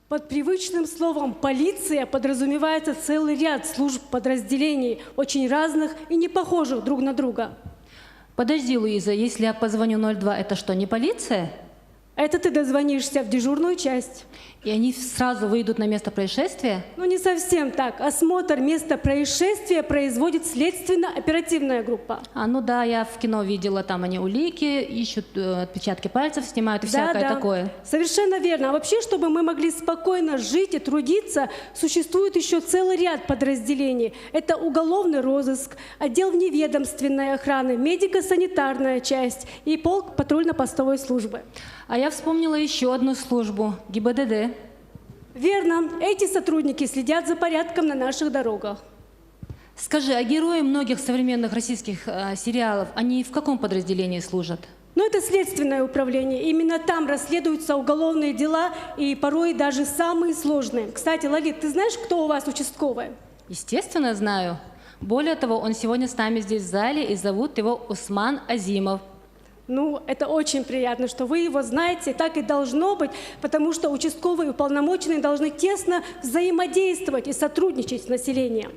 Под привычным словом «полиция» подразумевается целый ряд служб подразделений, очень разных и не похожих друг на друга. Подожди, Луиза, если я позвоню 02, это что, не полиция? Это ты дозвонишься в дежурную часть. И они сразу выйдут на место происшествия? Ну, не совсем так. Осмотр места происшествия производит следственно-оперативная группа. Ну да, я в кино видела, там они улики, ищут отпечатки пальцев, снимают и всякое такое. Совершенно верно. А вообще, чтобы мы могли спокойно жить и трудиться, существует еще целый ряд подразделений. Это уголовный розыск, отдел вневедомственной охраны, медико-санитарная часть и полк патрульно-постовой службы. А я вспомнила еще одну службу – ГИБДД. Верно. Эти сотрудники следят за порядком на наших дорогах. Скажи, а герои многих современных российских сериалов, они в каком подразделении служат? Ну, это следственное управление. Именно там расследуются уголовные дела и порой даже самые сложные. Кстати, Лолит, ты знаешь, кто у вас участковый? Естественно, знаю. Более того, он сегодня с нами здесь в зале, и зовут его Усман Азимов. Ну, это очень приятно, что вы его знаете, так и должно быть, потому что участковые и уполномоченные должны тесно взаимодействовать и сотрудничать с населением.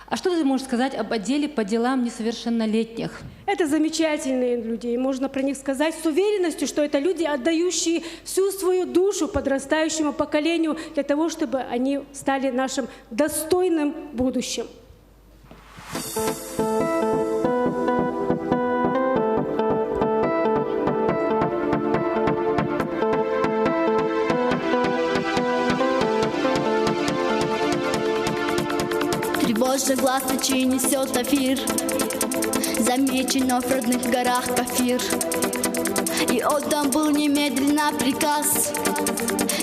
А что ты можешь сказать об отделе по делам несовершеннолетних? Это замечательные люди, и можно про них сказать с уверенностью, что это люди, отдающие всю свою душу подрастающему поколению для того, чтобы они стали нашим достойным будущим. Тревожный глаз ночи несет афир, замечено в родных горах кафир. И отдан был немедленно приказ: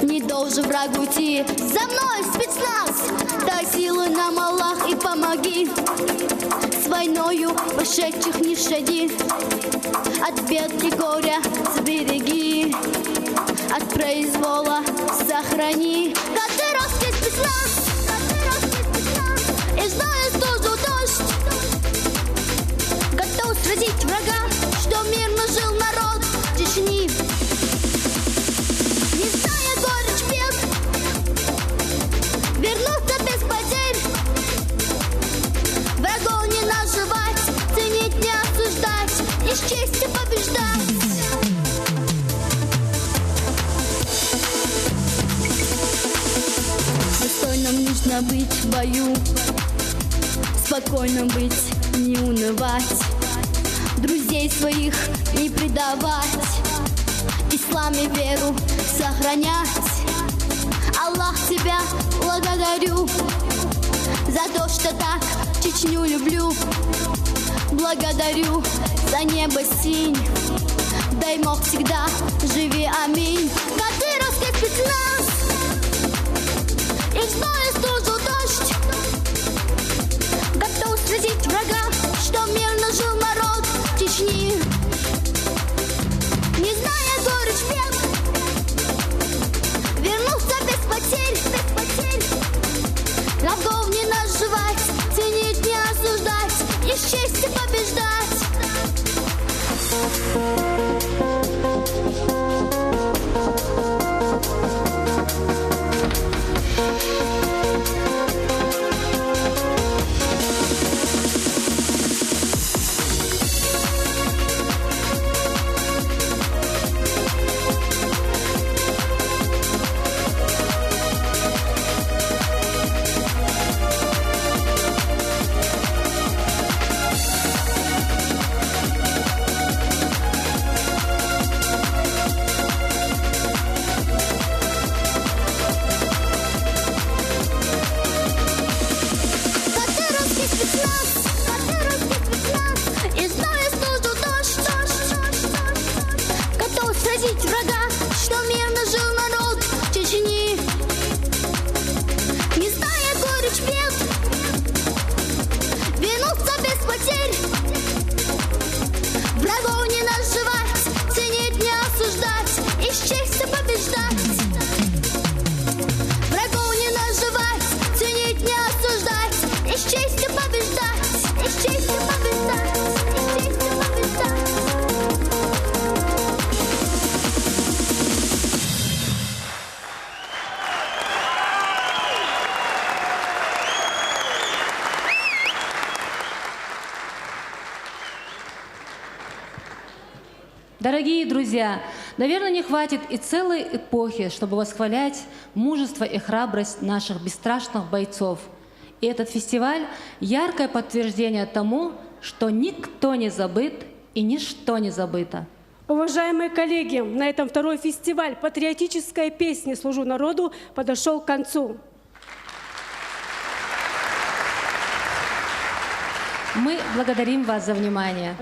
не должен враг уйти, за мной спецназ. Дай силы нам, Аллах, и помоги, с войною пошедших не щади, от бед и горя сбереги, от произвола сохрани. Кадыровский спецназ, и знаю стужу дождь, готов сразить врага, что мирно жил народ Чечни. Не зная горечь бед, вернуться без потерь, врагов не наживать, ценить, не осуждать, и с честью побеждать. Достойным нужно быть в бою, спокойно быть, не унывать, друзей своих не предавать, ислам и веру сохранять. Аллах, тебя благодарю за то, что так Чечню люблю. Благодарю за небо синь, дай мог всегда живи, аминь. Кадыровский спецназ, и знаю стужу дождь, готов сразить врага, что мирно жил народ Чечни. Не зная горечь бед, вернулся без потерь, врагов не наживать, ценить, не осуждать, и с честью побеждать. Дорогие друзья, наверное, не хватит и целой эпохи, чтобы восхвалять мужество и храбрость наших бесстрашных бойцов. И этот фестиваль – яркое подтверждение тому, что никто не забыт и ничто не забыто. Уважаемые коллеги, на этом второй фестиваль патриотической песни «Служу народу» подошел к концу. Мы благодарим вас за внимание.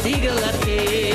сигаларке